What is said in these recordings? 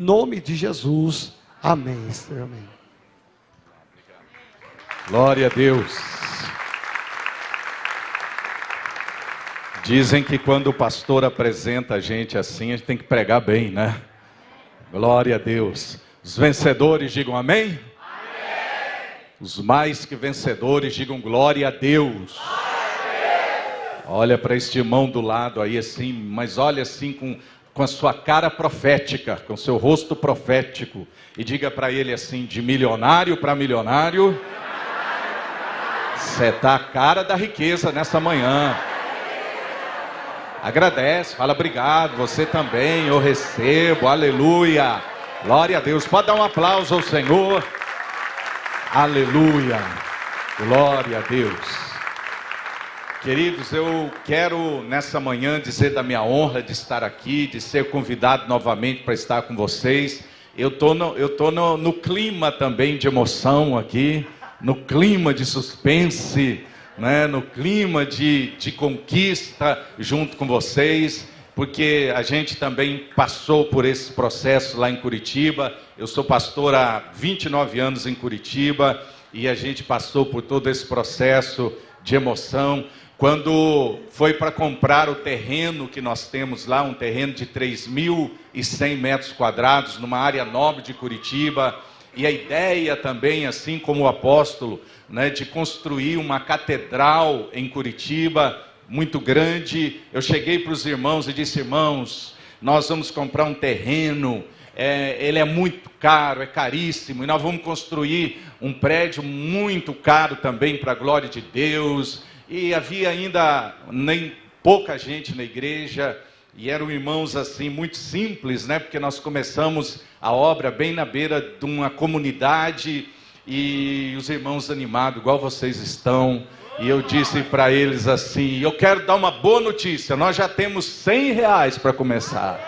Em nome de Jesus. Amém, Senhor. Amém. Glória a Deus. Dizem que quando o pastor apresenta a gente assim, a gente tem que pregar bem, né? Glória a Deus. Os vencedores digam amém? Amém. Os mais que vencedores digam glória a Deus. Olha para este irmão do lado aí assim, mas olha assim com a sua cara profética, com o seu rosto profético, e diga para ele assim, de milionário para milionário, você está a cara da riqueza nessa manhã. Agradece, fala obrigado, você também, eu recebo, aleluia, glória a Deus. Pode dar um aplauso ao Senhor, aleluia, glória a Deus. Queridos, eu quero nessa manhã dizer da minha honra de estar aqui, de ser convidado novamente para estar com vocês. Eu tô no clima também de emoção aqui, no clima de suspense, né? No clima de conquista junto com vocês, porque a gente também passou por esse processo lá em Curitiba. Eu sou pastor há 29 anos em Curitiba e a gente passou por todo esse processo de emoção. Quando foi para comprar o terreno que nós temos lá, um terreno de 3.100 metros quadrados, numa área nobre de Curitiba, e a ideia também, assim como o apóstolo, né, de construir uma catedral em Curitiba, muito grande. Eu cheguei para os irmãos e disse, irmãos, nós vamos comprar um terreno, ele é muito caro, é caríssimo, e nós vamos construir um prédio muito caro também para a glória de Deus. E havia ainda nem pouca gente na igreja, e eram irmãos assim muito simples, né? Porque nós começamos a obra bem na beira de uma comunidade, e os irmãos animados, igual vocês estão, e eu disse para eles assim, eu quero dar uma boa notícia, nós já temos R$100 para começar.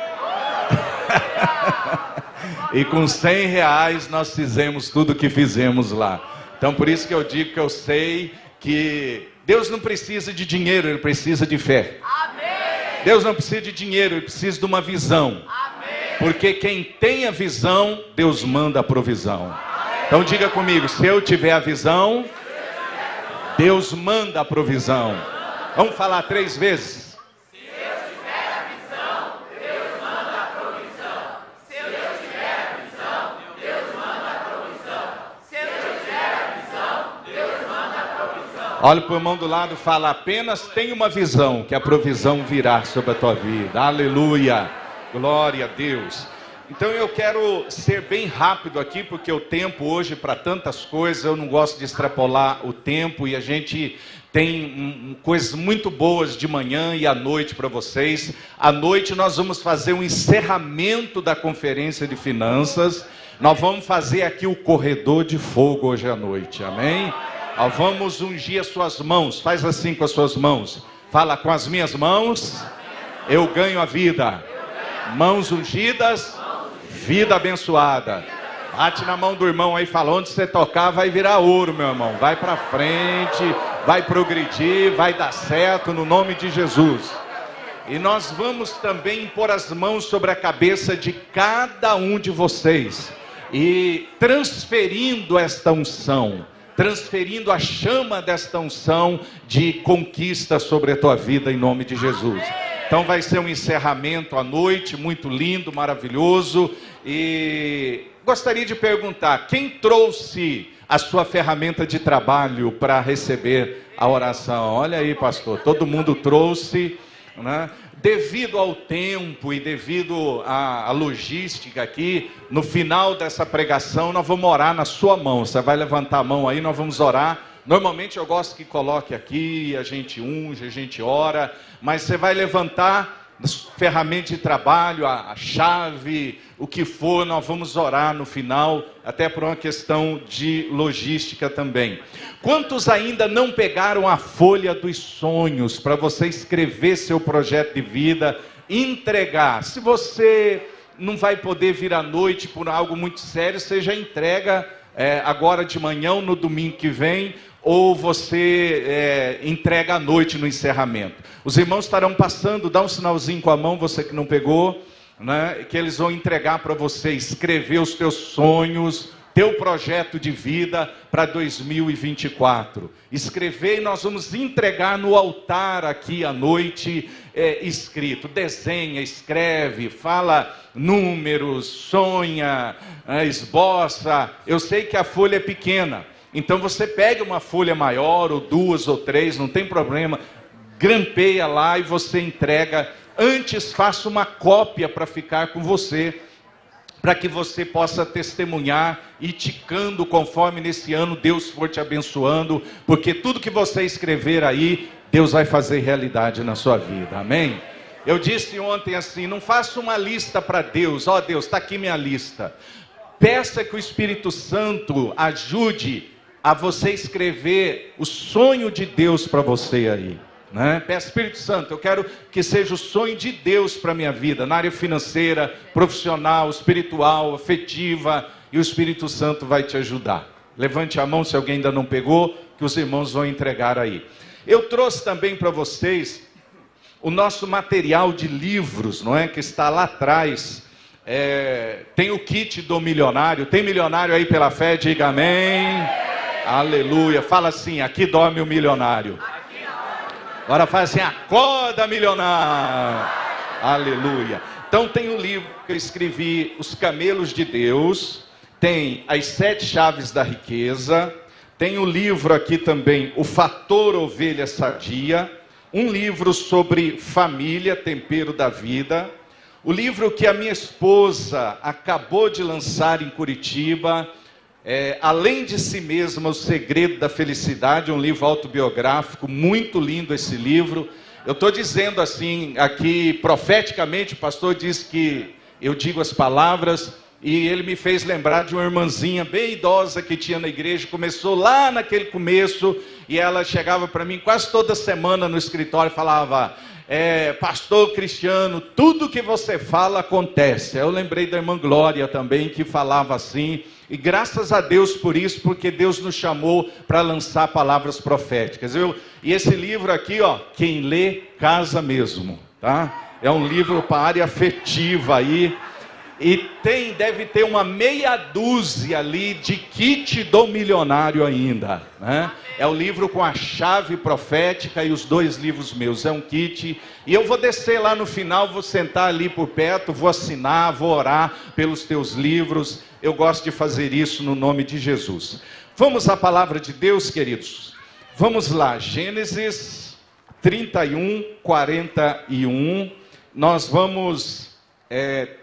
E com R$100 nós fizemos tudo o que fizemos lá. Então por isso que eu digo que eu sei que Deus não precisa de dinheiro, Ele precisa de fé. Amém. Deus não precisa de dinheiro, Ele precisa de uma visão. Amém. Porque quem tem a visão, Deus manda a provisão. Amém. Então diga comigo, se eu tiver a visão, Deus manda a provisão. Vamos falar 3 vezes. Olha para o irmão do lado e fala, apenas tenha uma visão, que a provisão virá sobre a tua vida. Aleluia, glória a Deus. Então eu quero ser bem rápido aqui, porque o tempo hoje para tantas coisas, eu não gosto de extrapolar o tempo, e a gente tem coisas muito boas de manhã e à noite para vocês. À noite nós vamos fazer um encerramento da conferência de finanças. Nós vamos fazer aqui o corredor de fogo hoje à noite, amém? Vamos ungir as suas mãos, faz assim com as suas mãos, fala, com as minhas mãos, eu ganho a vida, mãos ungidas, vida abençoada. Bate na mão do irmão aí, fala, onde você tocar vai virar ouro, meu irmão, vai para frente, vai progredir, vai dar certo no nome de Jesus. E nós vamos também pôr as mãos sobre a cabeça de cada um de vocês, e transferindo esta unção, transferindo a chama desta unção de conquista sobre a tua vida em nome de Jesus. Então vai ser um encerramento à noite, muito lindo, maravilhoso. E gostaria de perguntar, quem trouxe a sua ferramenta de trabalho para receber a oração? Olha aí, pastor, todo mundo trouxe, né? Devido ao tempo e devido à logística aqui, no final dessa pregação nós vamos orar na sua mão. Você vai levantar a mão aí, nós vamos orar. Normalmente eu gosto que coloque aqui, a gente unge, a gente ora, mas você vai levantar ferramenta de trabalho, a chave, o que for, nós vamos orar no final, até por uma questão de logística também. Quantos ainda não pegaram a folha dos sonhos para você escrever seu projeto de vida, entregar? Se você não vai poder vir à noite por algo muito sério, você já entrega agora de manhã ou no domingo que vem, ou você entrega à noite no encerramento. Os irmãos estarão passando, dá um sinalzinho com a mão, você que não pegou, né, que eles vão entregar para você, escrever os teus sonhos, teu projeto de vida para 2024. Escrever e nós vamos entregar no altar aqui à noite, escrito. Desenha, escreve, fala números, sonha, esboça. Eu sei que a folha é pequena, então você pega uma folha maior, ou 2 ou 3, não tem problema, grampeia lá e você entrega. Antes faça uma cópia para ficar com você, para que você possa testemunhar e ticando conforme nesse ano Deus for te abençoando, porque tudo que você escrever aí, Deus vai fazer realidade na sua vida, amém? Eu disse ontem assim, não faça uma lista para Deus, ó Deus, está aqui minha lista. Peça que o Espírito Santo ajude a você escrever o sonho de Deus para você aí. Peço, Espírito Santo, eu quero que seja o sonho de Deus para a minha vida, na área financeira, profissional, espiritual, afetiva, e o Espírito Santo vai te ajudar. Levante a mão se alguém ainda não pegou, que os irmãos vão entregar aí. Eu trouxe também para vocês o nosso material de livros, que está lá atrás. Tem o kit do milionário. Tem milionário aí pela fé? Diga amém. Aleluia. Fala assim, aqui dorme o milionário. Agora faz assim, acorda milionário. Aleluia. Então tem um livro que eu escrevi, Os Camelos de Deus. Tem as 7 chaves da riqueza. Tem um livro aqui também, O Fator Ovelha Sadia. Um livro sobre família, tempero da vida. O livro que a minha esposa acabou de lançar em Curitiba, Além de Si Mesma, O Segredo da Felicidade, um livro autobiográfico, muito lindo esse livro. Eu estou dizendo assim, aqui profeticamente, o pastor disse que eu digo as palavras, e ele me fez lembrar de uma irmãzinha bem idosa que tinha na igreja, começou lá naquele começo, e ela chegava para mim quase toda semana no escritório e falava, pastor Cristiano, tudo que você fala acontece. Eu lembrei da irmã Glória também, que falava assim, e graças a Deus por isso, porque Deus nos chamou para lançar palavras proféticas. E esse livro aqui, quem lê, casa mesmo, tá? É um livro para a área afetiva aí, e deve ter uma meia dúzia ali de kit do milionário ainda, É o livro com a chave profética e os 2 livros meus, é um kit, e eu vou descer lá no final, vou sentar ali por perto, vou assinar, vou orar pelos teus livros. Eu gosto de fazer isso no nome de Jesus. Vamos à palavra de Deus, queridos. Vamos lá, Gênesis 31, 41. Nós vamos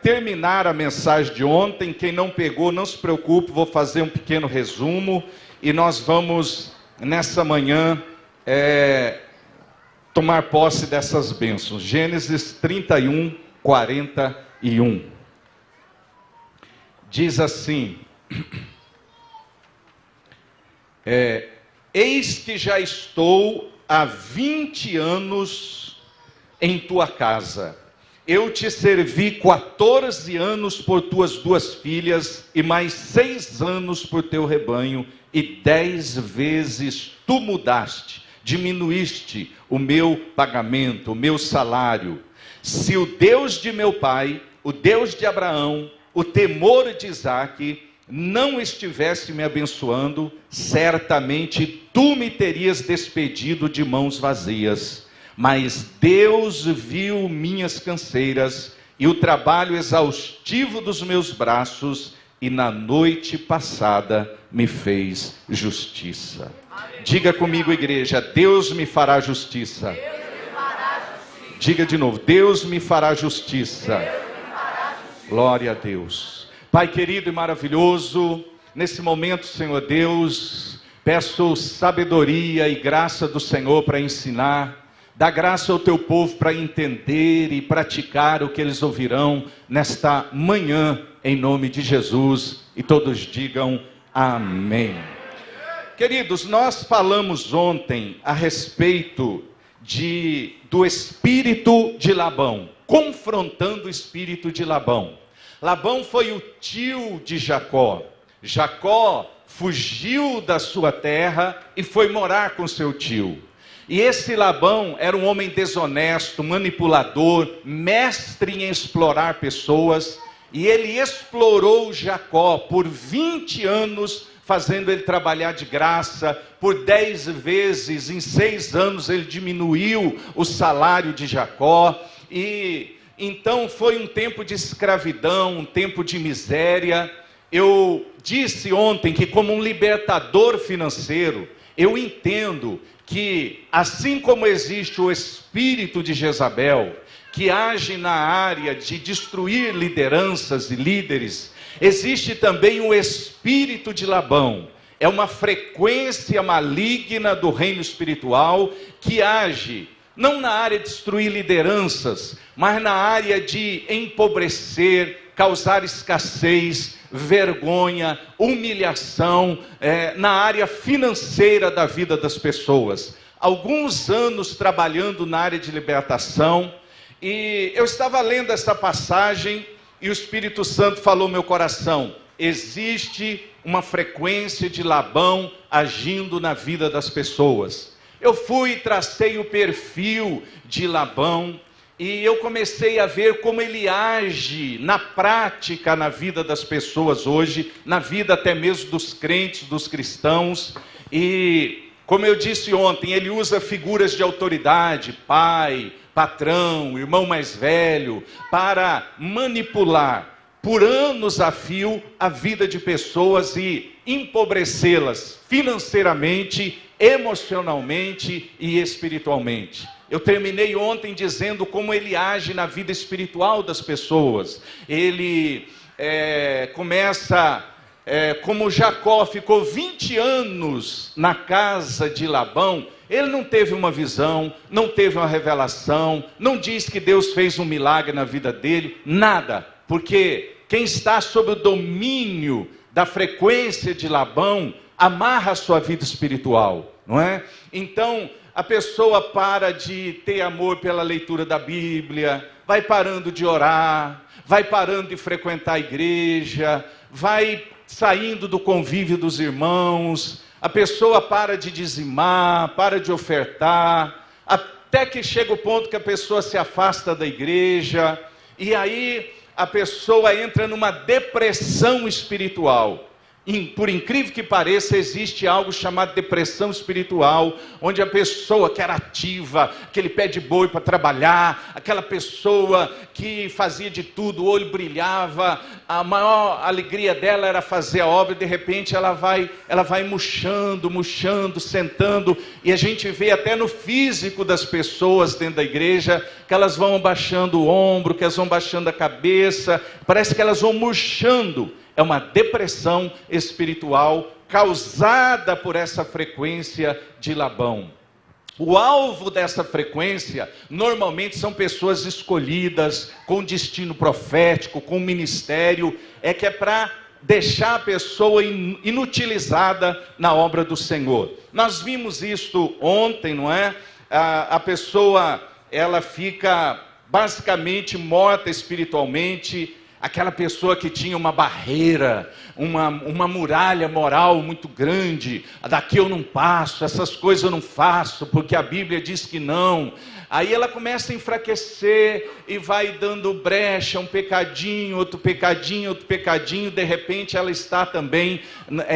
terminar a mensagem de ontem. Quem não pegou, não se preocupe, vou fazer um pequeno resumo. E nós vamos, nessa manhã, tomar posse dessas bênçãos. Gênesis 31, 41. Diz assim, eis que já estou há 20 anos em tua casa. Eu te servi 14 anos por tuas 2 filhas, e mais 6 anos por teu rebanho, e 10 vezes tu mudaste, diminuíste o meu pagamento, o meu salário. Se o Deus de meu pai, o Deus de Abraão, o temor de Isaque, não estivesse me abençoando, certamente tu me terias despedido de mãos vazias. Mas Deus viu minhas canseiras e o trabalho exaustivo dos meus braços, e na noite passada me fez justiça. Diga comigo, igreja, Deus me fará justiça. Diga de novo, Deus me fará justiça. Glória a Deus. Pai querido e maravilhoso, nesse momento, Senhor Deus, peço sabedoria e graça do Senhor para ensinar. Dá graça ao teu povo para entender e praticar o que eles ouvirão nesta manhã, em nome de Jesus. E todos digam amém. Queridos, nós falamos ontem a respeito do espírito de Labão, confrontando o espírito de Labão. Labão foi o tio de Jacó. Jacó fugiu da sua terra e foi morar com seu tio. E esse Labão era um homem desonesto, manipulador, mestre em explorar pessoas. E ele explorou Jacó por 20 anos, fazendo ele trabalhar de graça. Por 10 vezes, em 6 anos, ele diminuiu o salário de Jacó. E então foi um tempo de escravidão, um tempo de miséria. Eu disse ontem que, como um libertador financeiro, eu entendo que, assim como existe o espírito de Jezabel, que age na área de destruir lideranças e líderes, existe também o espírito de Labão. É uma frequência maligna do reino espiritual que age não na área de destruir lideranças, mas na área de empobrecer, causar escassez, vergonha, humilhação, na área financeira da vida das pessoas. Alguns anos trabalhando na área de libertação, e eu estava lendo essa passagem e o Espírito Santo falou no meu coração: existe uma frequência de Labão agindo na vida das pessoas. Eu fui e tracei o perfil de Labão, e eu comecei a ver como ele age na prática na vida das pessoas hoje, na vida até mesmo dos crentes, dos cristãos. E como eu disse ontem, ele usa figuras de autoridade, pai, patrão, irmão mais velho, para manipular por anos a fio a vida de pessoas e empobrecê-las financeiramente, emocionalmente e espiritualmente. Eu terminei ontem dizendo como ele age na vida espiritual das pessoas. Ele começa, como Jacó ficou 20 anos na casa de Labão, ele não teve uma visão, não teve uma revelação, não diz que Deus fez um milagre na vida dele, nada. Porque quem está sob o domínio da frequência de Labão amarra a sua vida espiritual, não é? Então, a pessoa para de ter amor pela leitura da Bíblia, vai parando de orar, vai parando de frequentar a igreja, vai saindo do convívio dos irmãos, a pessoa para de dizimar, para de ofertar, até que chega o ponto que a pessoa se afasta da igreja, e aí a pessoa entra numa depressão espiritual. Por incrível que pareça, existe algo chamado depressão espiritual, onde a pessoa que era ativa, aquele pé de boi para trabalhar, aquela pessoa que fazia de tudo, o olho brilhava, a maior alegria dela era fazer a obra, e de repente ela vai murchando, sentando, e a gente vê até no físico das pessoas dentro da igreja, que elas vão abaixando o ombro, que elas vão baixando a cabeça, parece que elas vão murchando. É uma depressão espiritual causada por essa frequência de Labão. O alvo dessa frequência normalmente são pessoas escolhidas, com destino profético, com ministério, que é para deixar a pessoa inutilizada na obra do Senhor. Nós vimos isso ontem, não é? A pessoa, ela fica basicamente morta espiritualmente. Aquela pessoa que tinha uma barreira, uma muralha moral muito grande, daqui eu não passo, essas coisas eu não faço, porque a Bíblia diz que não. Aí ela começa a enfraquecer e vai dando brecha, um pecadinho, outro pecadinho, de repente ela está também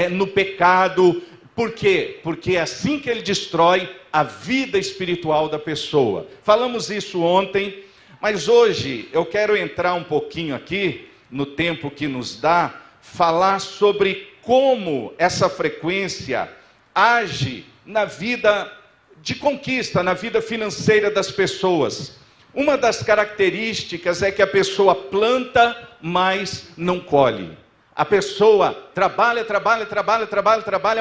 no pecado. Por quê? Porque é assim que ele destrói a vida espiritual da pessoa. Falamos isso ontem. Mas hoje eu quero entrar um pouquinho aqui, no tempo que nos dá, falar sobre como essa frequência age na vida de conquista, na vida financeira das pessoas. Uma das características é que a pessoa planta, mas não colhe. A pessoa trabalha,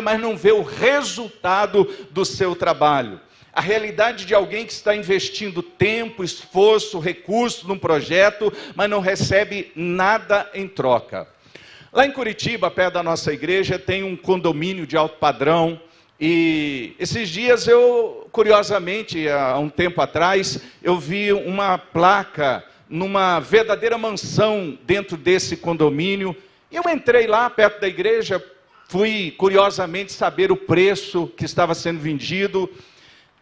mas não vê o resultado do seu trabalho. A realidade de alguém que está investindo tempo, esforço, recurso num projeto, mas não recebe nada em troca. Lá em Curitiba, perto da nossa igreja, tem um condomínio de alto padrão. E esses dias eu, curiosamente, há um tempo atrás, eu vi uma placa numa verdadeira mansão dentro desse condomínio. E eu entrei lá perto da igreja, fui curiosamente saber o preço que estava sendo vendido.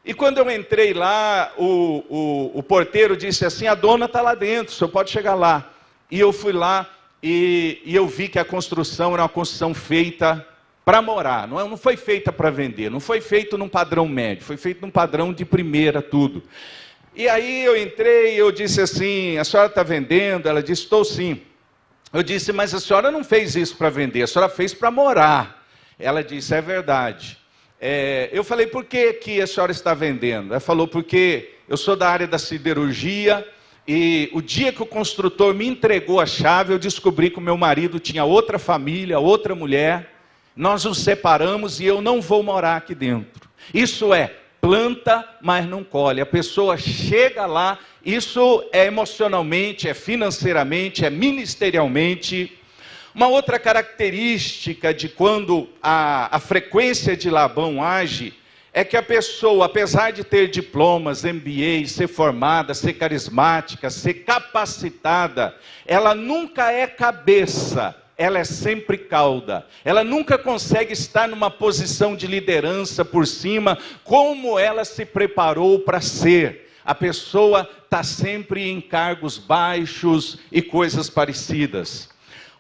E quando eu entrei lá, o porteiro disse assim, a dona está lá dentro, o senhor pode chegar lá. E eu fui lá e eu vi que a construção era uma construção feita para morar, não foi feita para vender, não foi feito num padrão médio, foi feito num padrão de primeira, tudo. E aí eu entrei e eu disse assim, a senhora está vendendo? Ela disse, estou sim. Eu disse, mas a senhora não fez isso para vender, a senhora fez para morar. Ela disse, é verdade. Eu falei, por que a senhora está vendendo? Ela falou, porque eu sou da área da siderurgia e o dia que o construtor me entregou a chave, eu descobri que o meu marido tinha outra família, outra mulher, nós nos separamos e eu não vou morar aqui dentro. Isso é, planta, mas não colhe. A pessoa chega lá, isso é emocionalmente, é financeiramente, é ministerialmente. Uma outra característica de quando a frequência de Labão age, é que a pessoa, apesar de ter diplomas, MBA, ser formada, ser carismática, ser capacitada, ela nunca é cabeça, ela é sempre cauda. Ela nunca consegue estar numa posição de liderança por cima, como ela se preparou para ser. A pessoa está sempre em cargos baixos e coisas parecidas.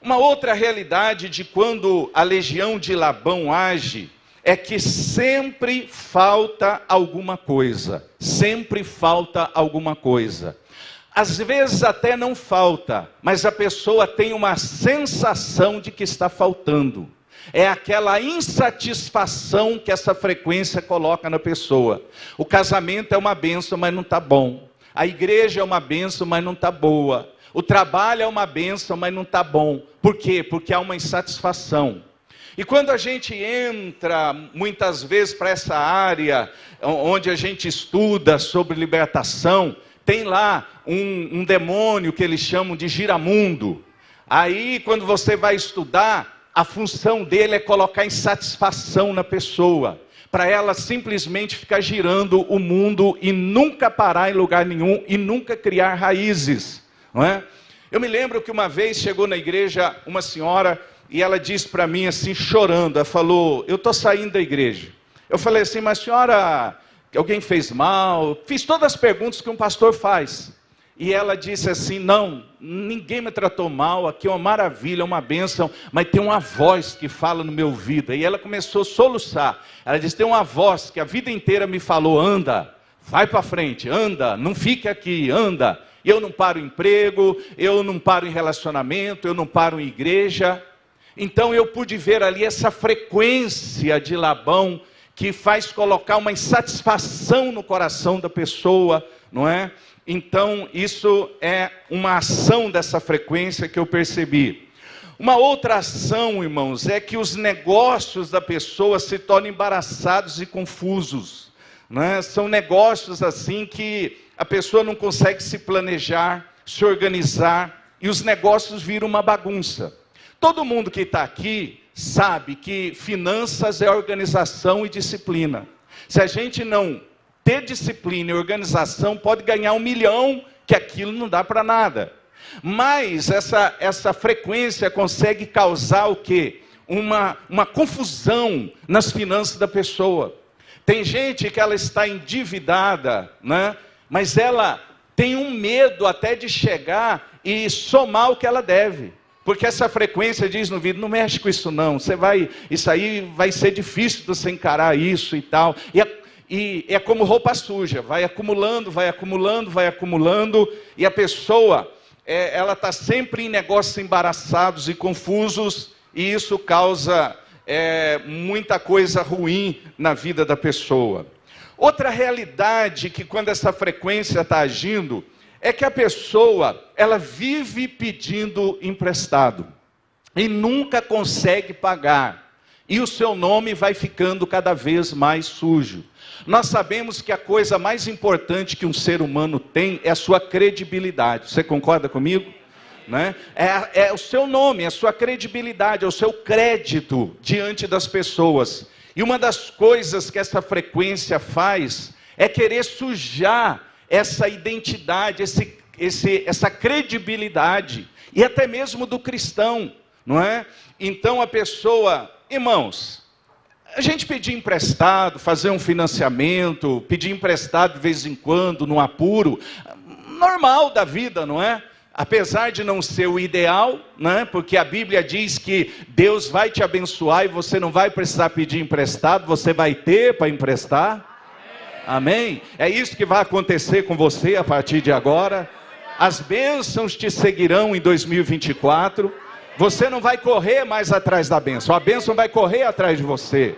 Uma outra realidade de quando a legião de Labão age, é que sempre falta alguma coisa. Sempre falta alguma coisa. Às vezes até não falta, mas a pessoa tem uma sensação de que está faltando. É aquela insatisfação que essa frequência coloca na pessoa. O casamento é uma bênção, mas não está bom. A igreja é uma bênção, mas não está boa. O trabalho é uma bênção, mas não está bom. Por quê? Porque há uma insatisfação. E quando a gente entra, muitas vezes, para essa área, onde a gente estuda sobre libertação, tem lá um demônio que eles chamam de giramundo. Aí, quando você vai estudar, a função dele é colocar insatisfação na pessoa, para ela simplesmente ficar girando o mundo e nunca parar em lugar nenhum e nunca criar raízes. Não é? Eu me lembro que uma vez chegou na igreja uma senhora e ela disse para mim assim, chorando, ela falou, eu estou saindo da igreja. Eu falei assim, mas senhora, alguém fez mal? Fiz todas as perguntas que um pastor faz. E ela disse assim, não, ninguém me tratou mal, aqui é uma maravilha, é uma bênção, mas tem uma voz que fala no meu ouvido. E ela começou a soluçar. Ela disse, tem uma voz que a vida inteira me falou, anda, vai para frente, anda, não fique aqui, anda. E eu não paro em emprego, eu não paro em relacionamento, eu não paro em igreja. Então eu pude ver ali essa frequência de Labão, que faz colocar uma insatisfação no coração da pessoa, não é? Então isso é uma ação dessa frequência que eu percebi. Uma outra ação, irmãos, é que os negócios da pessoa se tornam embaraçados e confusos, né? São negócios assim que a pessoa não consegue se planejar, se organizar, e os negócios viram uma bagunça. Todo mundo que está aqui sabe que finanças é organização e disciplina. Se a gente não ter disciplina e organização, pode ganhar 1 milhão, que aquilo não dá para nada. Mas essa frequência consegue causar o quê? Uma confusão nas finanças da pessoa. Tem gente que ela está endividada, né? Mas ela tem um medo até de chegar e somar o que ela deve. Porque essa frequência diz no vídeo, não mexe com isso não, isso aí vai ser difícil você encarar isso e tal. E é como roupa suja, vai acumulando, e a pessoa, ela está sempre em negócios embaraçados e confusos, e isso causa muita coisa ruim na vida da pessoa. Outra realidade que quando essa frequência está agindo, é que a pessoa, ela vive pedindo emprestado, e nunca consegue pagar, e o seu nome vai ficando cada vez mais sujo. Nós sabemos que a coisa mais importante que um ser humano tem é a sua credibilidade, você concorda comigo? Né? É o seu nome, é a sua credibilidade, é o seu crédito diante das pessoas. E uma das coisas que essa frequência faz é querer sujar essa identidade, essa credibilidade, e até mesmo do cristão, não é? Então a pessoa, irmãos, A gente pedir emprestado, fazer um financiamento, pedir emprestado de vez em quando, no apuro, normal da vida, não é? Apesar de não ser o ideal, né? Porque a Bíblia diz que Deus vai te abençoar e você não vai precisar pedir emprestado, você vai ter para emprestar. Amém? É isso que vai acontecer com você a partir de agora. As bênçãos te seguirão em 2024. Você não vai correr mais atrás da bênção, a bênção vai correr atrás de você.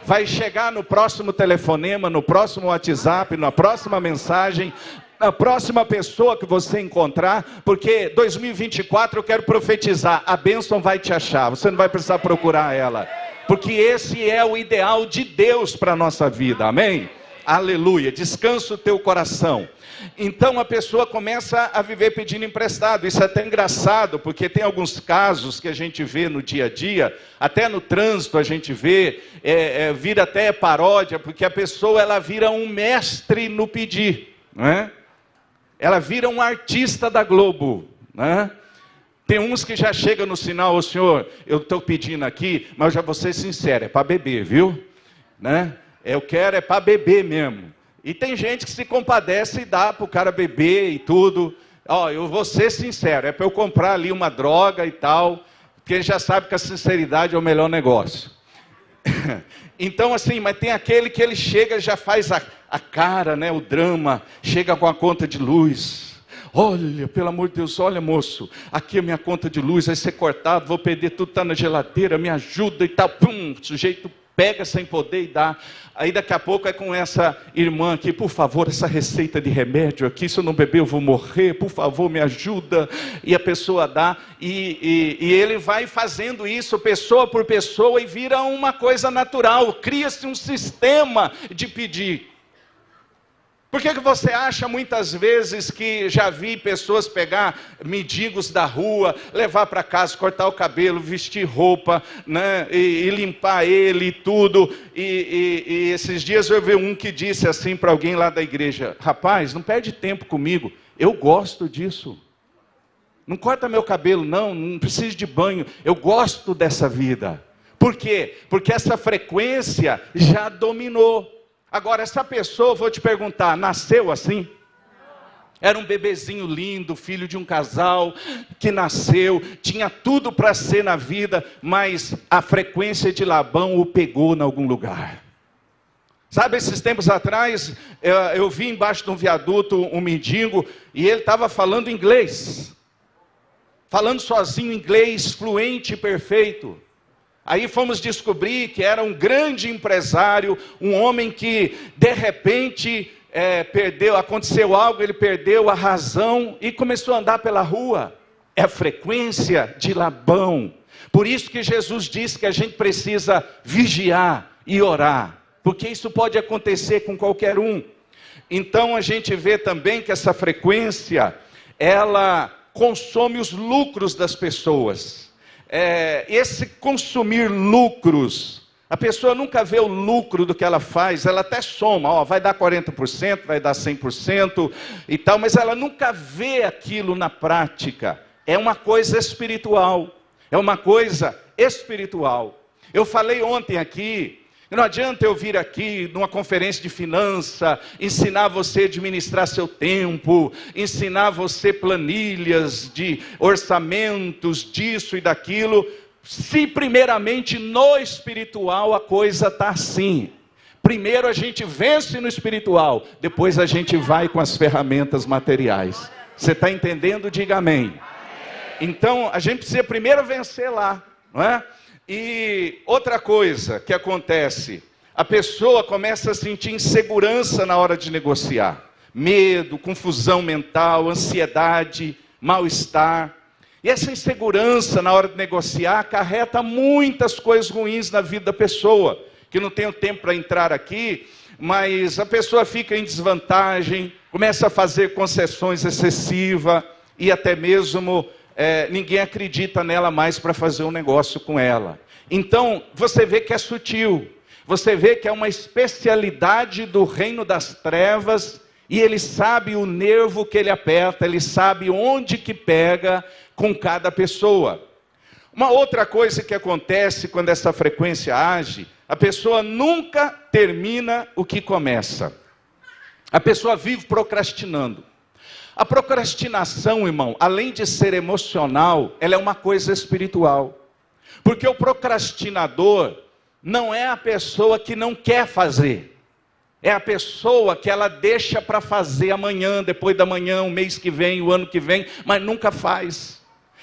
Vai chegar no próximo telefonema, no próximo WhatsApp, na próxima mensagem, na próxima pessoa que você encontrar, porque 2024 eu quero profetizar, a bênção vai te achar, você não vai precisar procurar ela, porque esse é o ideal de Deus para a nossa vida, amém? Aleluia, descansa o teu coração. Então a pessoa começa a viver pedindo emprestado. Isso é até engraçado, porque tem alguns casos que a gente vê no dia a dia, até no trânsito a gente vê, vira até paródia, porque a pessoa ela vira um mestre no pedir, não é? Ela vira um artista da Globo, né? Tem uns que já chegam no sinal, ô senhor, eu estou pedindo aqui, mas eu já vou ser sincero, é para beber, viu? Né? Eu quero é para beber mesmo. E tem gente que se compadece e dá para o cara beber e tudo. Ó, eu vou ser sincero, é para eu comprar ali uma droga e tal, porque ele já sabe que a sinceridade é o melhor negócio. Então assim, mas tem aquele que ele chega, já faz a cara, né, o drama, chega com a conta de luz. Olha, pelo amor de Deus, olha moço, aqui é minha conta de luz, vai ser cortado, vou perder tudo, está na geladeira, me ajuda e tal. Pum, o sujeito pega sem poder e dá. Aí daqui a pouco é com essa irmã aqui, por favor, essa receita de remédio aqui, se eu não beber eu vou morrer, por favor me ajuda. E a pessoa dá, e ele vai fazendo isso pessoa por pessoa e vira uma coisa natural, cria-se um sistema de pedir. Por que você acha muitas vezes que já vi pessoas pegar mendigos da rua, levar para casa, cortar o cabelo, vestir roupa, né, e limpar ele e tudo, e esses dias eu vi um que disse assim para alguém lá da igreja, rapaz, não perde tempo comigo, eu gosto disso, não corta meu cabelo não preciso de banho, eu gosto dessa vida. Por quê? Porque essa frequência já dominou. Agora, essa pessoa, vou te perguntar, nasceu assim? Era um bebezinho lindo, filho de um casal que nasceu, tinha tudo para ser na vida, mas a frequência de Labão o pegou em algum lugar. Sabe, esses tempos atrás, eu vi embaixo de um viaduto um mendigo, e ele estava falando inglês. Falando sozinho inglês, fluente e perfeito. Aí fomos descobrir que era um grande empresário, um homem que de repente aconteceu algo, ele perdeu a razão e começou a andar pela rua. É a frequência de Labão. Por isso que Jesus disse que a gente precisa vigiar e orar, porque isso pode acontecer com qualquer um. Então a gente vê também que essa frequência, ela consome os lucros das pessoas. Esse consumir lucros, a pessoa nunca vê o lucro do que ela faz, ela até soma, ó, vai dar 40%, vai dar 100% e tal, mas ela nunca vê aquilo na prática. É uma coisa espiritual, Eu falei ontem aqui, não adianta eu vir aqui numa conferência de finança, ensinar você a administrar seu tempo, ensinar você planilhas de orçamentos, disso e daquilo, se primeiramente no espiritual a coisa está assim. Primeiro a gente vence no espiritual, depois a gente vai com as ferramentas materiais. Você está entendendo? Diga amém. Então a gente precisa primeiro vencer lá, não é? E outra coisa que acontece, a pessoa começa a sentir insegurança na hora de negociar. Medo, confusão mental, ansiedade, mal-estar. E essa insegurança na hora de negociar acarreta muitas coisas ruins na vida da pessoa. Que não tenho tempo para entrar aqui, mas a pessoa fica em desvantagem, começa a fazer concessões excessivas e até mesmo... ninguém acredita nela mais para fazer um negócio com ela. Então, você vê que é sutil. Você vê que é uma especialidade do reino das trevas. E ele sabe o nervo que ele aperta. Ele sabe onde que pega com cada pessoa. Uma outra coisa que acontece quando essa frequência age, a pessoa nunca termina o que começa. A pessoa vive procrastinando. A procrastinação, irmão, além de ser emocional, ela é uma coisa espiritual. Porque o procrastinador não é a pessoa que não quer fazer. É a pessoa que ela deixa para fazer amanhã, depois da manhã, o mês que vem, o ano que vem, mas nunca faz.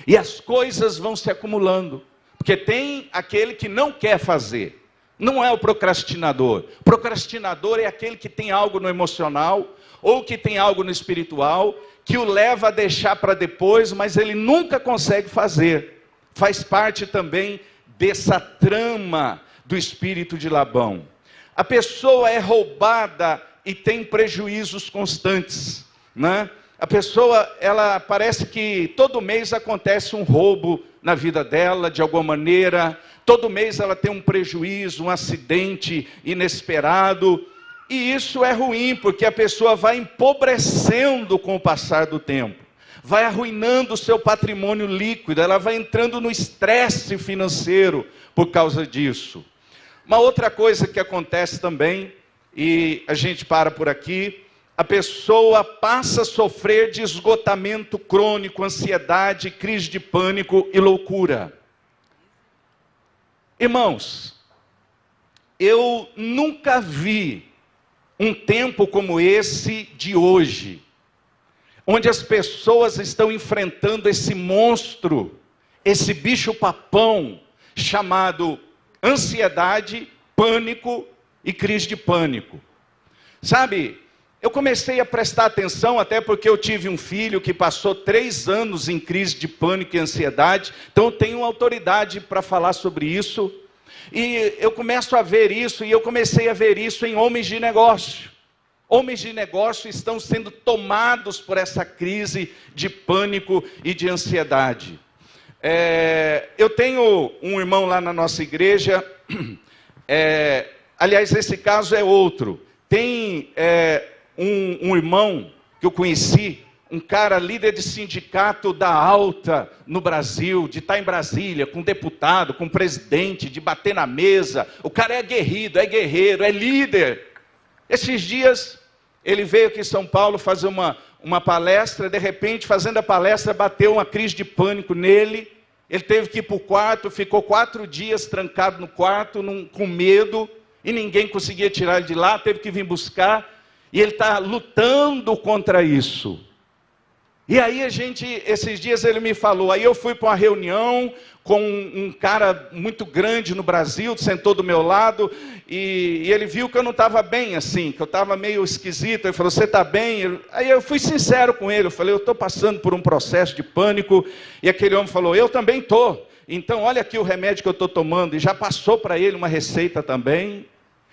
E as coisas vão se acumulando. Porque tem aquele que não quer fazer. Não é o procrastinador. O procrastinador é aquele que tem algo no emocional, ou que tem algo no espiritual, que o leva a deixar para depois, mas ele nunca consegue fazer. Faz parte também dessa trama do espírito de Labão. A pessoa é roubada e tem prejuízos constantes, né? A pessoa, ela parece que todo mês acontece um roubo na vida dela, de alguma maneira. Todo mês ela tem um prejuízo, um acidente inesperado. E isso é ruim, porque a pessoa vai empobrecendo com o passar do tempo. Vai arruinando o seu patrimônio líquido. Ela vai entrando no estresse financeiro por causa disso. Uma outra coisa que acontece também, e a gente para por aqui, a pessoa passa a sofrer de esgotamento crônico, ansiedade, crise de pânico e loucura. Irmãos, eu nunca vi um tempo como esse de hoje, onde as pessoas estão enfrentando esse monstro, esse bicho-papão chamado ansiedade, pânico e crise de pânico. Sabe, eu comecei a prestar atenção, até porque eu tive um filho que passou 3 anos em crise de pânico e ansiedade, então eu tenho autoridade para falar sobre isso. E eu começo a ver isso, e eu comecei a ver isso em homens de negócio. Homens de negócio estão sendo tomados por essa crise de pânico e de ansiedade. Eu tenho um irmão lá na nossa igreja, aliás, esse caso é outro. Tem um irmão que eu conheci, um cara líder de sindicato da alta no Brasil, de estar em Brasília, com deputado, com presidente, de bater na mesa. O cara é aguerrido, é guerreiro, é líder. Esses dias ele veio aqui em São Paulo fazer uma palestra, de repente, fazendo a palestra, bateu uma crise de pânico nele. Ele teve que ir para o quarto, ficou 4 dias trancado no quarto, com medo, e ninguém conseguia tirar ele de lá, teve que vir buscar, e ele está lutando contra isso. E aí esses dias ele me falou, aí eu fui para uma reunião com um cara muito grande no Brasil, sentou do meu lado, e ele viu que eu não estava bem assim, que eu estava meio esquisito. Ele falou, você está bem? Aí eu fui sincero com ele, eu falei, eu estou passando por um processo de pânico. E aquele homem falou, eu também estou. Então olha aqui o remédio que eu estou tomando, e já passou para ele uma receita também.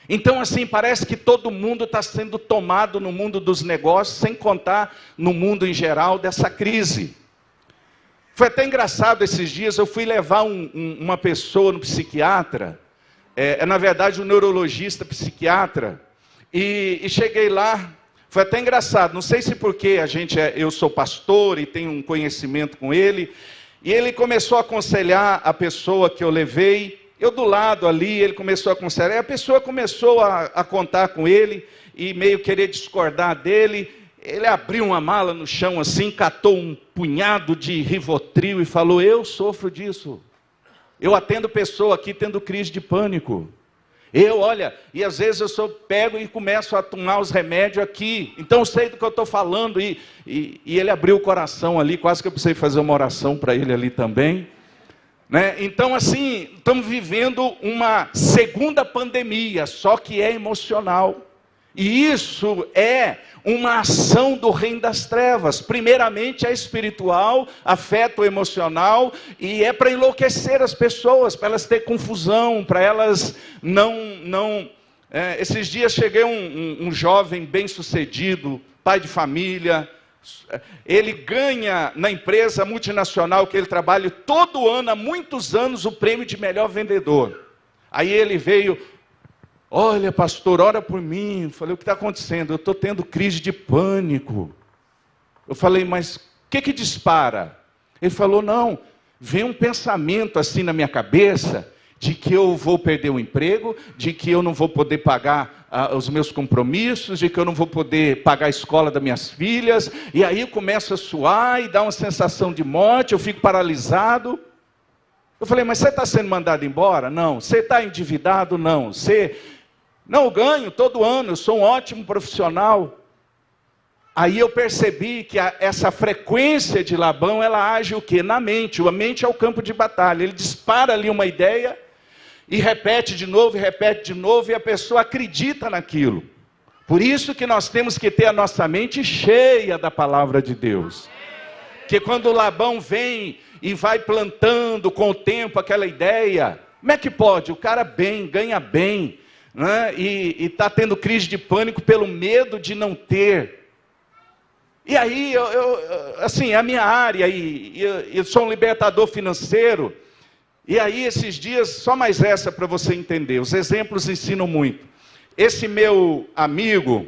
Então assim, parece que todo mundo está sendo tomado no mundo dos negócios, sem contar no mundo em geral dessa crise. Foi até engraçado esses dias, eu fui levar uma pessoa no psiquiatra, na verdade um neurologista psiquiatra, e cheguei lá, foi até engraçado, não sei se porque eu sou pastor e tenho um conhecimento com ele, e ele começou a aconselhar a pessoa que eu levei. Eu do lado ali, ele começou a aconselhar, e a pessoa começou a contar com ele, e meio querer discordar dele. Ele abriu uma mala no chão assim, catou um punhado de Rivotril e falou, eu sofro disso. Eu atendo pessoa aqui tendo crise de pânico. Olha, e às vezes eu sou pego e começo a tomar os remédios aqui. Então eu sei do que eu estou falando. E ele abriu o coração ali, quase que eu precisei fazer uma oração para ele ali também. Né? Então assim, estamos vivendo uma segunda pandemia, só que é emocional. E isso é uma ação do reino das trevas. Primeiramente é espiritual, afeta o emocional, e é para enlouquecer as pessoas, para elas terem confusão, para elas não... Esses dias cheguei um jovem bem sucedido, pai de família. Ele ganha na empresa multinacional que ele trabalha todo ano, há muitos anos, o prêmio de melhor vendedor. Aí ele veio, olha pastor, ora por mim. Eu falei, o que está acontecendo? Eu estou tendo crise de pânico. Eu falei, mas o que dispara? Ele falou, não, vem um pensamento assim na minha cabeça, de que eu vou perder o emprego, de que eu não vou poder pagar os meus compromissos, de que eu não vou poder pagar a escola das minhas filhas, e aí eu começo a suar e dá uma sensação de morte, eu fico paralisado. Eu falei, mas você está sendo mandado embora? Não. Você está endividado? Não. Não, eu ganho todo ano, eu sou um ótimo profissional. Aí eu percebi que essa frequência de Labão, ela age o quê? Na mente. A mente é o campo de batalha. Ele dispara ali uma ideia e repete de novo, e a pessoa acredita naquilo. Por isso que nós temos que ter a nossa mente cheia da palavra de Deus. Porque quando Labão vem e vai plantando com o tempo aquela ideia, como é que pode? O cara ganha bem, né? E está tendo crise de pânico pelo medo de não ter. E aí, assim, é a minha área, eu sou um libertador financeiro, e aí esses dias, só mais essa para você entender, os exemplos ensinam muito. Esse meu amigo,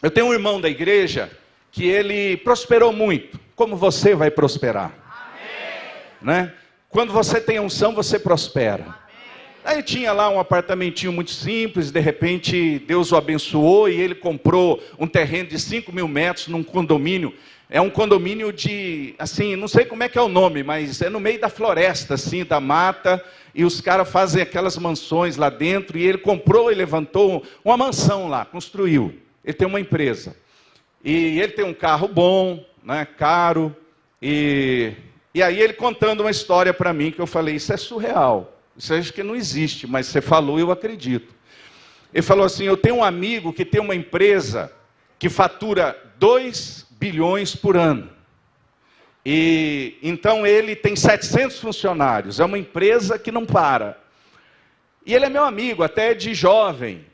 eu tenho um irmão da igreja, que ele prosperou muito, como você vai prosperar. Amém. Né? Quando você tem unção, você prospera. Aí tinha lá um apartamentinho muito simples, de repente Deus o abençoou e ele comprou um terreno de 5.000 metros num condomínio. É um condomínio de, assim, não sei como é que é o nome, mas é no meio da floresta, assim, da mata, e os caras fazem aquelas mansões lá dentro, e ele comprou e levantou uma mansão lá, construiu. Ele tem uma empresa. E ele tem um carro bom, né, caro, e aí ele contando uma história para mim, que eu falei, isso é surreal. Isso acho que não existe, mas você falou e eu acredito. Ele falou assim, eu tenho um amigo que tem uma empresa que fatura 2 bilhões por ano. E então ele tem 700 funcionários, é uma empresa que não para. E ele é meu amigo, até de jovem.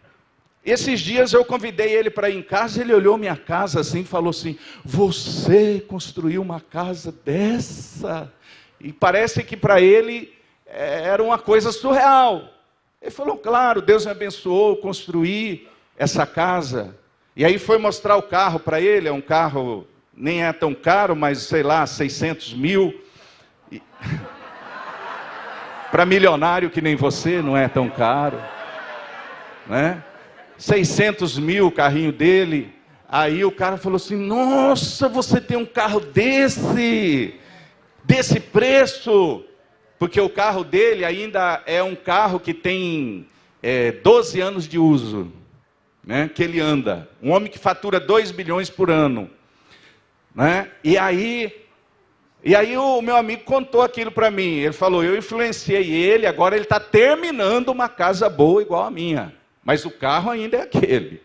Esses dias eu convidei ele para ir em casa, ele olhou minha casa assim e falou assim, você construiu uma casa dessa? E parece que para ele era uma coisa surreal. Ele falou, claro, Deus me abençoou, construí essa casa. E aí foi mostrar o carro para ele, é um carro, nem é tão caro, mas sei lá, 600 mil. Para milionário que nem você, não é tão caro. Né? 600 mil o carrinho dele. Aí o cara falou assim, nossa, você tem um carro desse preço. Porque o carro dele ainda é um carro que tem 12 anos de uso, né, que ele anda. Um homem que fatura 2 bilhões por ano. Né? E aí o meu amigo contou aquilo para mim. Ele falou, eu influenciei ele, agora ele está terminando uma casa boa igual a minha. Mas o carro ainda é aquele.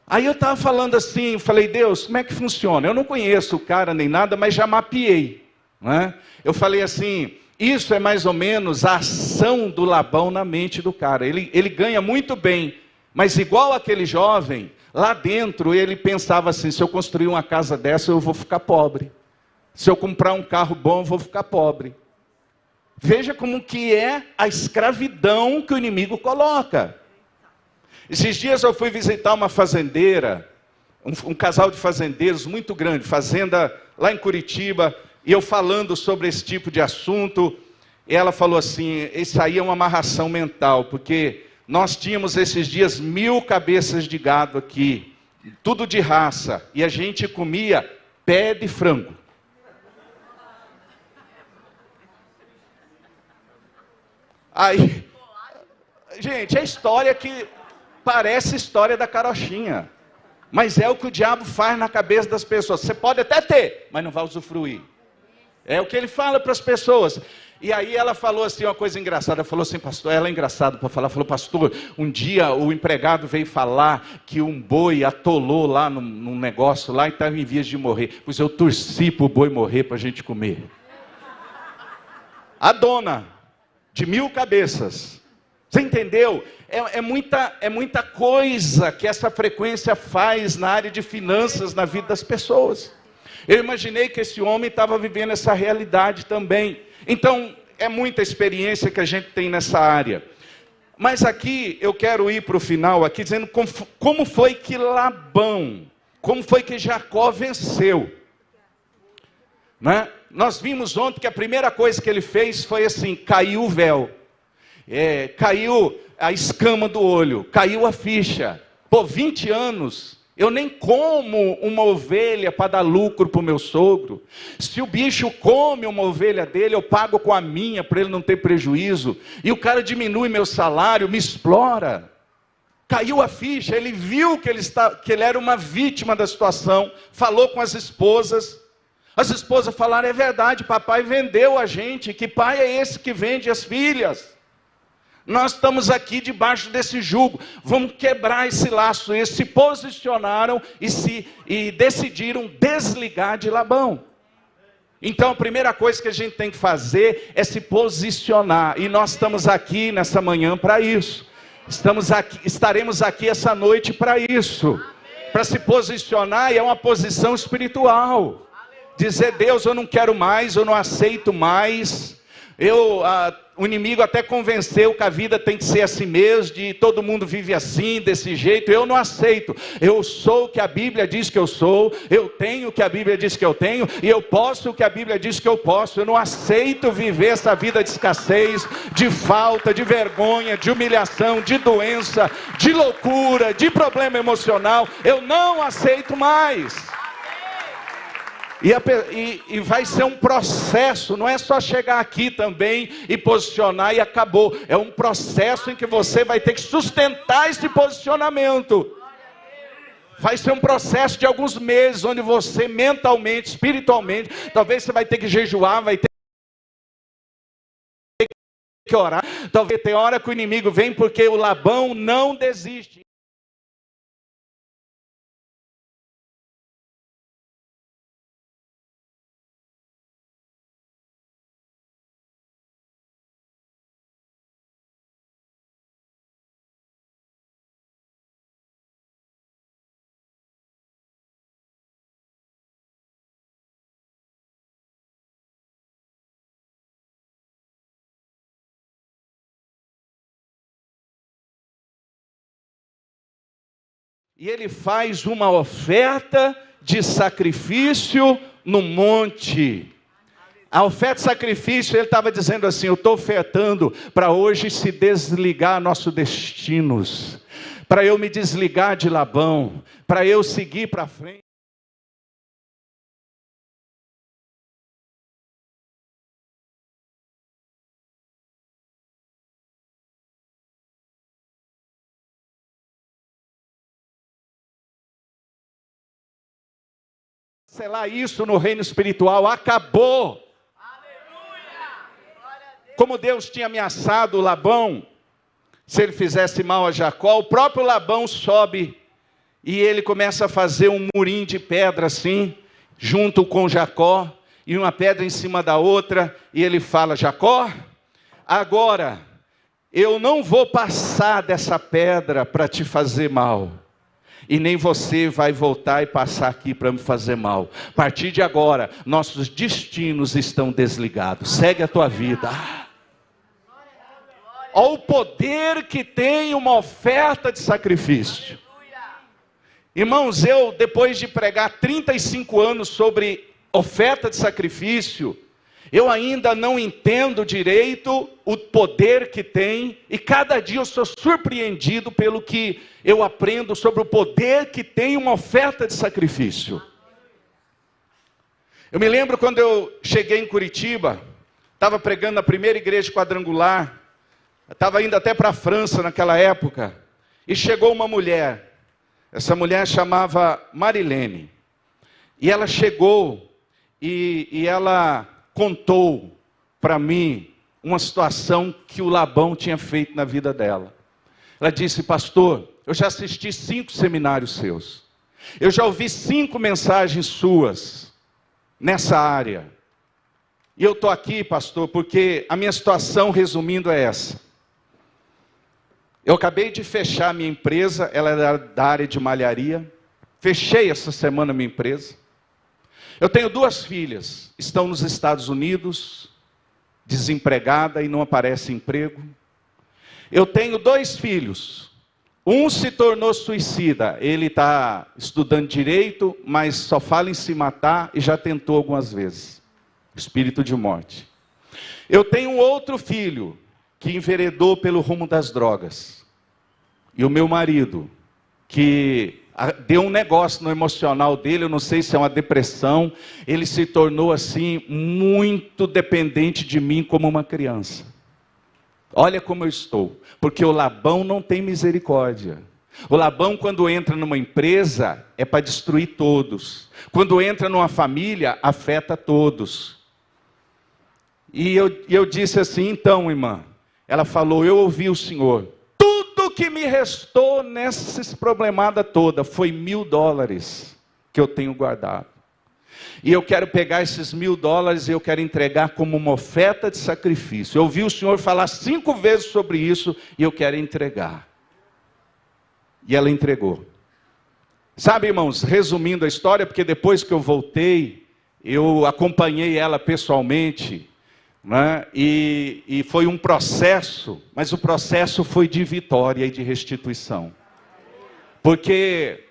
Aí eu estava falando assim, falei, Deus, como é que funciona? Eu não conheço o cara nem nada, mas já mapeei. Né? Eu falei assim... Isso é mais ou menos a ação do Labão na mente do cara. Ele ganha muito bem, mas igual aquele jovem, lá dentro ele pensava assim, se eu construir uma casa dessa eu vou ficar pobre. Se eu comprar um carro bom eu vou ficar pobre. Veja como que é a escravidão que o inimigo coloca. Esses dias eu fui visitar uma fazendeira, um casal de fazendeiros muito grande, fazenda lá em Curitiba, e eu falando sobre esse tipo de assunto, ela falou assim, isso aí é uma amarração mental, porque nós tínhamos esses dias 1.000 cabeças de gado aqui, tudo de raça, e a gente comia pé de frango. Aí, gente, é história que parece história da carochinha, mas é o que o diabo faz na cabeça das pessoas. Você pode até ter, mas não vai usufruir. É o que ele fala para as pessoas. E aí ela falou assim, uma coisa engraçada, falou assim, pastor, ela é engraçada para falar, falou, pastor, um dia o empregado veio falar que um boi atolou lá num negócio lá e estava em vias de morrer. Pois eu torci para o boi morrer para a gente comer. A dona de 1.000 cabeças, você entendeu? É muita coisa que essa frequência faz na área de finanças, na vida das pessoas. Eu imaginei que esse homem estava vivendo essa realidade também. Então, é muita experiência que a gente tem nessa área. Mas aqui, eu quero ir para o final, aqui dizendo como foi que Labão, como foi que Jacó venceu. Né? nós vimos ontem que a primeira coisa que ele fez foi assim, caiu o véu. Caiu a escama do olho, caiu a ficha. Pô, 20 anos, eu nem como uma ovelha para dar lucro para o meu sogro. Se o bicho come uma ovelha dele, eu pago com a minha para ele não ter prejuízo. E o cara diminui meu salário, me explora. Caiu a ficha, ele viu que ele era uma vítima da situação, falou com as esposas falaram, é verdade, papai vendeu a gente, que pai é esse que vende as filhas? Nós estamos aqui debaixo desse jugo, vamos quebrar esse laço. Eles se posicionaram e decidiram desligar de Labão. Então a primeira coisa que a gente tem que fazer é se posicionar, e nós estamos aqui nessa manhã para isso. Estaremos aqui essa noite para isso, para se posicionar, e é uma posição espiritual, dizer, Deus, eu não quero mais, eu não aceito mais. O inimigo até convenceu que a vida tem que ser assim mesmo, de todo mundo vive assim, desse jeito. Eu não aceito. Eu sou o que a Bíblia diz que eu sou, eu tenho o que a Bíblia diz que eu tenho, e eu posso o que a Bíblia diz que eu posso. Eu não aceito viver essa vida de escassez, de falta, de vergonha, de humilhação, de doença, de loucura, de problema emocional. Eu não aceito mais. E vai ser um processo, não é só chegar aqui também e posicionar e acabou. É um processo em que você vai ter que sustentar esse posicionamento. Vai ser um processo de alguns meses, onde você mentalmente, espiritualmente, talvez você vai ter que jejuar, vai ter que orar. Talvez tenha hora que o inimigo vem, porque o Labão não desiste. E ele faz uma oferta de sacrifício no monte. A oferta de sacrifício, ele estava dizendo assim, eu estou ofertando para hoje se desligar nossos destinos, para eu me desligar de Labão, para eu seguir para frente. Cancelar isso no reino espiritual, acabou. Como Deus tinha ameaçado Labão, se ele fizesse mal a Jacó, o próprio Labão sobe e ele começa a fazer um murim de pedra assim, junto com Jacó, e uma pedra em cima da outra, e ele fala, Jacó, agora eu não vou passar dessa pedra para te fazer mal. E nem você vai voltar e passar aqui para me fazer mal. A partir de agora, nossos destinos estão desligados. Segue a tua vida. Olha o poder que tem uma oferta de sacrifício. Irmãos, depois de pregar 35 anos sobre oferta de sacrifício, eu ainda não entendo direito o poder que tem, e cada dia eu sou surpreendido pelo que eu aprendo sobre o poder que tem uma oferta de sacrifício. Eu me lembro quando eu cheguei em Curitiba, estava pregando na primeira igreja quadrangular, estava indo até para a França naquela época, e chegou uma mulher, essa mulher chamava Marilene, e ela chegou, e ela contou para mim uma situação que o Labão tinha feito na vida dela. Ela disse, pastor, eu já assisti 5 seminários seus. Eu já ouvi 5 mensagens suas nessa área. E eu estou aqui, pastor, porque a minha situação, resumindo, é essa. Eu acabei de fechar a minha empresa, ela era da área de malharia. Fechei essa semana a minha empresa. Eu tenho 2 filhas, estão nos Estados Unidos, desempregada e não aparece emprego. Eu tenho 2 filhos, um se tornou suicida, ele está estudando direito, mas só fala em se matar e já tentou algumas vezes. espírito de morte. Eu tenho um outro filho que enveredou pelo rumo das drogas. E o meu marido, que deu um negócio no emocional dele, eu não sei se é uma depressão, ele se tornou assim muito dependente de mim como uma criança. Olha como eu estou, porque o Labão não tem misericórdia. O Labão, quando entra numa empresa, é para destruir todos. Quando entra numa família, afeta todos. E eu disse assim, então, irmã, ela falou, eu ouvi o Senhor. Tudo que me restou nessa problemada toda foi $1.000 que eu tenho guardado. E eu quero pegar esses $1.000 e eu quero entregar como uma oferta de sacrifício. Eu ouvi o Senhor falar 5 vezes sobre isso e eu quero entregar. E ela entregou. Sabe, irmãos, resumindo a história, porque depois que eu voltei, eu acompanhei ela pessoalmente, né? E foi um processo, mas o processo foi de vitória e de restituição. Porque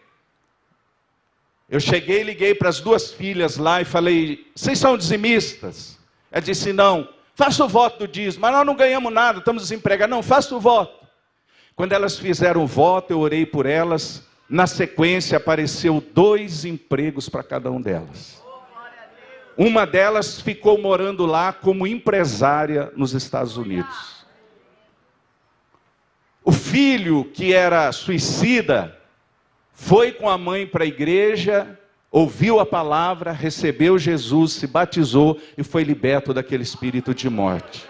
eu cheguei e liguei para as 2 filhas lá e falei, vocês são dizimistas? Ela disse, não, faça o voto do dízimo, mas nós não ganhamos nada, estamos desempregados. Não, faça o voto. Quando elas fizeram o voto, eu orei por elas, na sequência apareceu 2 empregos para cada um delas. Uma delas ficou morando lá como empresária nos Estados Unidos. O filho, que era suicida, foi com a mãe para a igreja, ouviu a palavra, recebeu Jesus, se batizou e foi liberto daquele espírito de morte.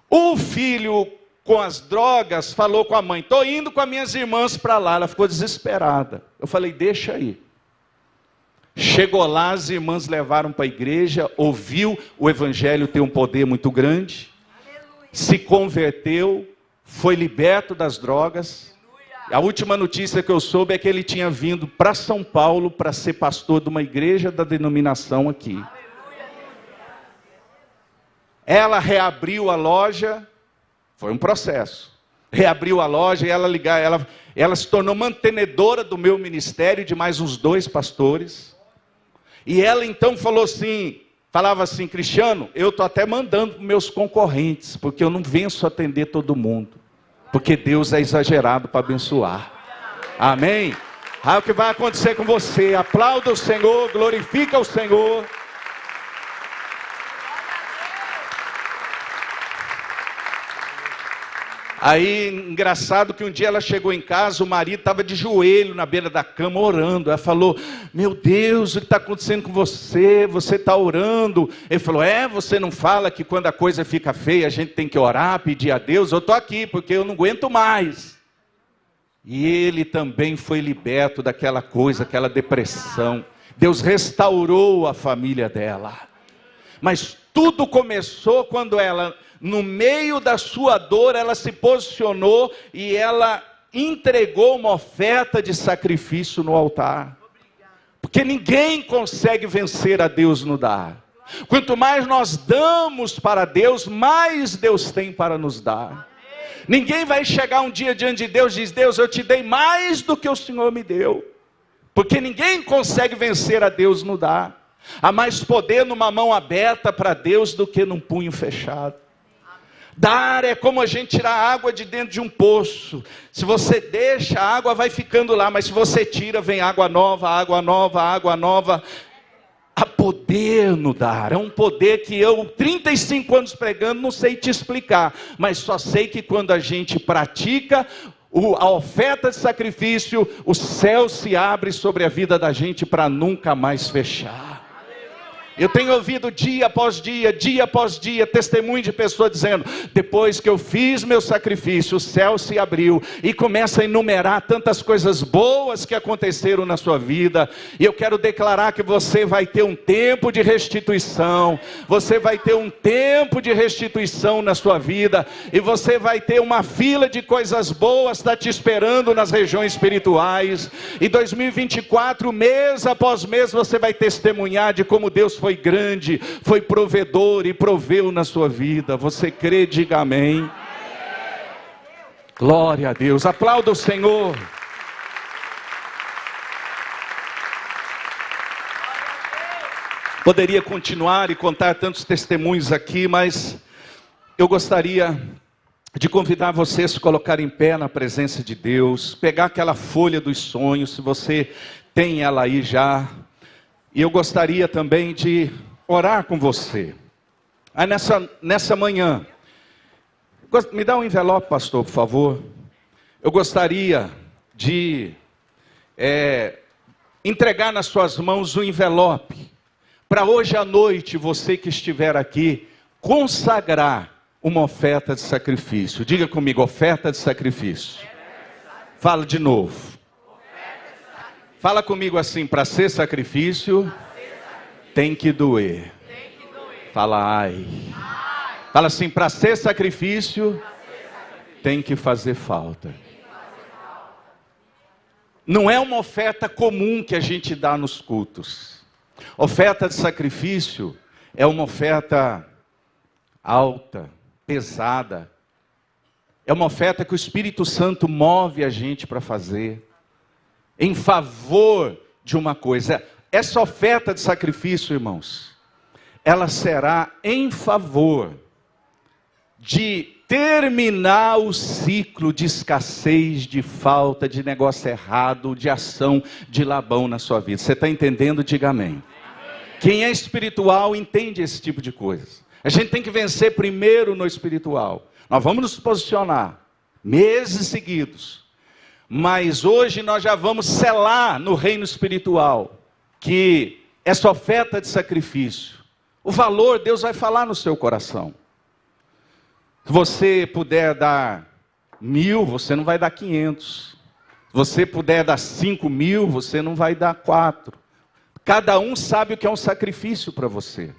O filho com as drogas falou com a mãe, estou indo com as minhas irmãs para lá. Ela ficou desesperada. Eu falei, deixa aí. Chegou lá, as irmãs levaram para a igreja, ouviu o evangelho ter um poder muito grande, se converteu, foi liberto das drogas. A última notícia que eu soube é que ele tinha vindo para São Paulo para ser pastor de uma igreja da denominação aqui. Ela reabriu a loja, foi um processo. Reabriu a loja e ela se tornou mantenedora do meu ministério e de mais uns 2 pastores. E ela então falava assim, Cristiano, eu estou até mandando para meus concorrentes, porque eu não venço atender todo mundo. Porque Deus é exagerado para abençoar. Amém? Aí o que vai acontecer com você? Aplauda o Senhor, glorifica o Senhor. Aí, engraçado que um dia ela chegou em casa, o marido estava de joelho na beira da cama orando. Ela falou, meu Deus, o que está acontecendo com você? Você está orando? Ele falou, você não fala que quando a coisa fica feia, a gente tem que orar, pedir a Deus? Eu estou aqui, porque eu não aguento mais. E ele também foi liberto daquela coisa, aquela depressão. Deus restaurou a família dela. Mas tudo começou quando ela, no meio da sua dor, ela se posicionou e ela entregou uma oferta de sacrifício no altar. Porque ninguém consegue vencer a Deus no dar. Quanto mais nós damos para Deus, mais Deus tem para nos dar. Ninguém vai chegar um dia diante de Deus e diz, Deus, eu te dei mais do que o Senhor me deu. Porque ninguém consegue vencer a Deus no dar. Há mais poder numa mão aberta para Deus do que num punho fechado. Dar é como a gente tirar água de dentro de um poço. Se você deixa, a água vai ficando lá, mas se você tira, vem água nova, água nova, água nova. Há poder no dar, é um poder que eu, 35 anos pregando, não sei te explicar, mas só sei que quando a gente pratica a oferta de sacrifício, o céu se abre sobre a vida da gente para nunca mais fechar. Eu tenho ouvido dia após dia, testemunho de pessoas dizendo, depois que eu fiz meu sacrifício, o céu se abriu, e começa a enumerar tantas coisas boas que aconteceram na sua vida, e eu quero declarar que você vai ter um tempo de restituição, você vai ter um tempo de restituição na sua vida, e você vai ter uma fila de coisas boas, está te esperando nas regiões espirituais, e 2024, mês após mês, você vai testemunhar de como Deus foi grande, foi provedor e proveu na sua vida. Você crê? Diga amém. Glória a Deus, aplauda o Senhor. Poderia continuar e contar tantos testemunhos aqui, mas eu gostaria de convidar você a se colocar em pé na presença de Deus, pegar aquela folha dos sonhos, se você tem ela aí já, e eu gostaria também de orar com você. Aí nessa manhã, me dá um envelope, pastor, por favor. Eu gostaria de entregar nas suas mãos um envelope, para hoje à noite, você que estiver aqui, consagrar uma oferta de sacrifício. Diga comigo, oferta de sacrifício. Fala de novo. Fala comigo assim, para ser sacrifício, tem que doer. Fala ai. Fala assim, para ser sacrifício, tem que fazer falta. Não é uma oferta comum que a gente dá nos cultos. Oferta de sacrifício é uma oferta alta, pesada. É uma oferta que o Espírito Santo move a gente para fazer, em favor de uma coisa. Essa oferta de sacrifício, irmãos, ela será em favor de terminar o ciclo de escassez, de falta, de negócio errado, de ação de Labão na sua vida. Você está entendendo? Diga amém. Quem é espiritual entende esse tipo de coisa. A gente tem que vencer primeiro no espiritual. Nós vamos nos posicionar meses seguidos. Mas hoje nós já vamos selar no reino espiritual que essa oferta de sacrifício, o valor, Deus vai falar no seu coração. Se você puder dar 1.000, você não vai dar 500. Se você puder dar 5.000, você não vai dar 4. Cada um sabe o que é um sacrifício para você.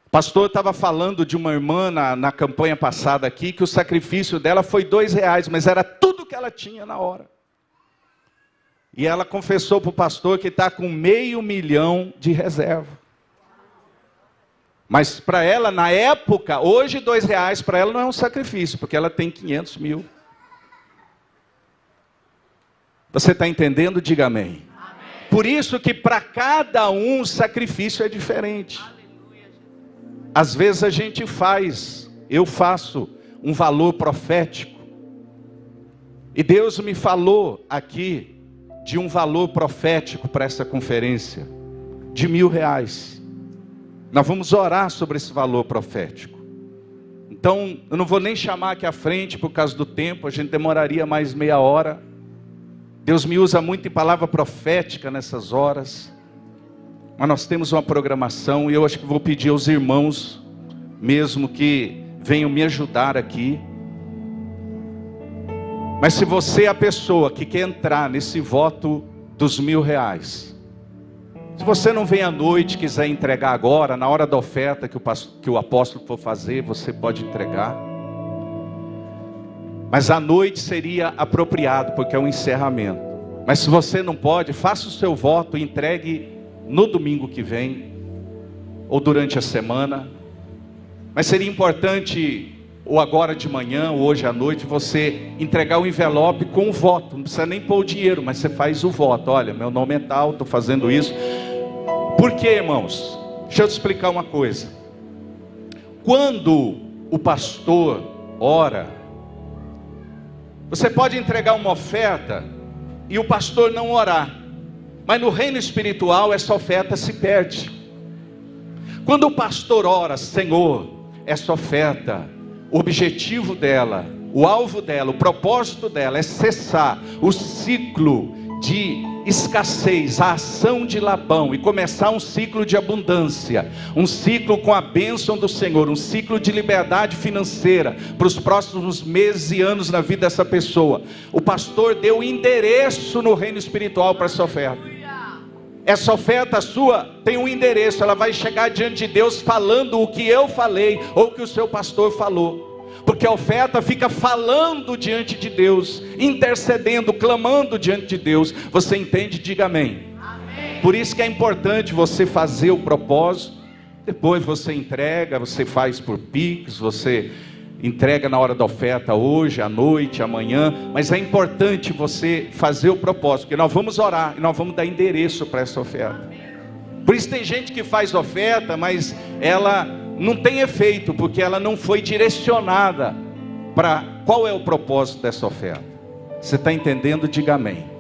O pastor estava falando de uma irmã na campanha passada aqui, que o sacrifício dela foi R$2, mas era tudo que ela tinha na hora. E ela confessou para o pastor que está com R$500 mil de reserva. Mas para ela, na época, hoje R$2 para ela não é um sacrifício, porque ela tem 500 mil. Você está entendendo? Diga amém. Por isso que para cada um o sacrifício é diferente. Às vezes a gente eu faço um valor profético. E Deus me falou aqui de um valor profético para essa conferência, de R$1.000. Nós vamos orar sobre esse valor profético. Então, eu não vou nem chamar aqui à frente por causa do tempo, a gente demoraria mais meia hora. Deus me usa muito em palavra profética nessas horas. Mas nós temos uma programação e eu acho que vou pedir aos irmãos mesmo que venham me ajudar aqui. Mas se você é a pessoa que quer entrar nesse voto dos R$1.000, se você não vem à noite, quiser entregar agora, na hora da oferta que o apóstolo for fazer, você pode entregar. Mas à noite seria apropriado, porque é um encerramento. Mas se você não pode, faça o seu voto e entregue no domingo que vem, ou durante a semana. Mas seria importante, ou agora de manhã, ou hoje à noite, você entregar o envelope com o voto. Não precisa nem pôr o dinheiro, mas você faz o voto. Olha, meu nome é tal, estou fazendo isso. Por quê, irmãos? Deixa eu te explicar uma coisa. Quando o pastor ora, você pode entregar uma oferta e o pastor não orar. Mas no reino espiritual essa oferta se perde. Quando o pastor ora, Senhor, essa oferta, o objetivo dela, o alvo dela, o propósito dela é cessar o ciclo de escassez, a ação de Labão, e começar um ciclo de abundância, um ciclo com a bênção do Senhor, um ciclo de liberdade financeira para os próximos meses e anos na vida dessa pessoa. O pastor deu o endereço no reino espiritual para essa oferta. Essa oferta sua tem um endereço, ela vai chegar diante de Deus falando o que eu falei, ou o que o seu pastor falou. Porque a oferta fica falando diante de Deus, intercedendo, clamando diante de Deus. Você entende? Diga amém. Amém. Por isso que é importante você fazer o propósito. Depois você entrega, você faz por Pix, você entrega na hora da oferta hoje, à noite, amanhã. Mas é importante você fazer o propósito, porque nós vamos orar e nós vamos dar endereço para essa oferta. Por isso tem gente que faz oferta, mas ela não tem efeito, porque ela não foi direcionada para qual é o propósito dessa oferta. Você está entendendo? Diga amém.